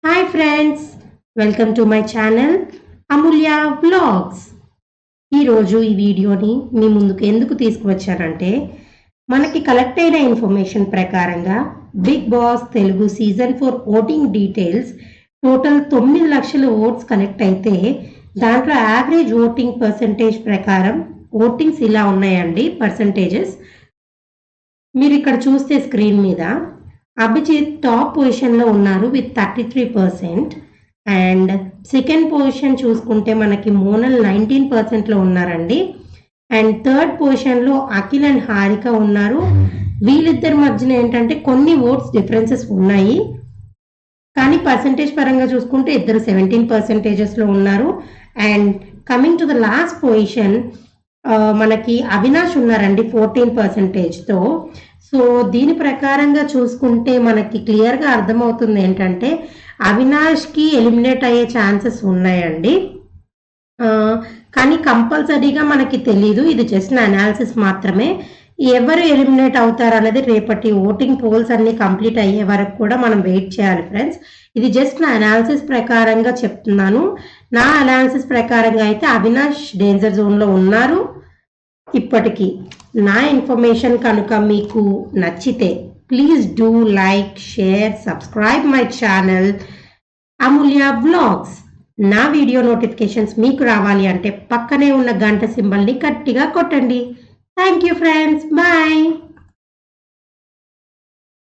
Hi friends, welcome to my channel Amulya vlogs. ఈరోజు ఈ వీడియోని మీ ముందుకు ఎందుకు తీసుకువచ్చానంటే, మనకి కలెక్ట్ అయిన ఇన్ఫర్మేషన్ ప్రకారంగా Bigg Boss Telugu season 4 voting details total 9 లక్షల ఓట్స్ కలెక్ట్ అయితే దాంట్లో యావరేజ్ ఓటింగ్ పర్సంటేజ్ ప్రకారం ఓటింగ్స్ ఇలా ఉన్నాయండి. పర్సంటేజెస్ మీరు ఇక్కడ చూస్తే స్క్రీన్ మీద అభిజిత్ టాప్ పొజిషన్లో ఉన్నారు విత్ 33%. అండ్ సెకండ్ పొజిషన్ చూసుకుంటే మనకి మోనల్ 19%లో ఉన్నారండి. అండ్ థర్డ్ పొజిషన్లో అఖిల్ అండ్ హారిక ఉన్నారు. వీళ్ళిద్దరి మధ్యన ఏంటంటే కొన్ని ఓట్స్ డిఫరెన్సెస్ ఉన్నాయి, కానీ పర్సంటేజ్ పరంగా చూసుకుంటే ఇద్దరు 17%లో ఉన్నారు. And coming to the last position మనకి అవినాష్ ఉన్నారండి 14%తో. సో దీని ప్రకారంగా చూసుకుంటే మనకి క్లియర్గా అర్థమవుతుంది ఏంటంటే అవినాష్కి ఎలిమినేట్ అయ్యే ఛాన్సెస్ ఉన్నాయండి. కానీ కంపల్సరీగా మనకి తెలీదు, ఇది జస్ట్ అనాలిసిస్ మాత్రమే. ఎవరు ఎలిమినేట్ అవుతారు అనేది రేపటి ఓటింగ్ పోల్స్ అన్ని కంప్లీట్ అయ్యే వరకు కూడా మనం వెయిట్ చేయాలి ఫ్రెండ్స్. ఇది జస్ట్ నా అనాలిసిస్ ప్రకారంగా చెప్తున్నాను. నా అనాలిసిస్ ప్రకారంగా అయితే అవినాష్ డేంజర్ జోన్లో ఉన్నారు ఇప్పటికీ. నా ఇన్ఫర్మేషన్ కనుక మీకు నచ్చితే please do like, share, subscribe my channel Amulya vlogs. నా వీడియో నోటిఫికేషన్స్ మీకు రావాలి అంటే పక్కనే ఉన్న గంట సింబల్ని గట్టిగా కొట్టండి. Thank you friends, bye.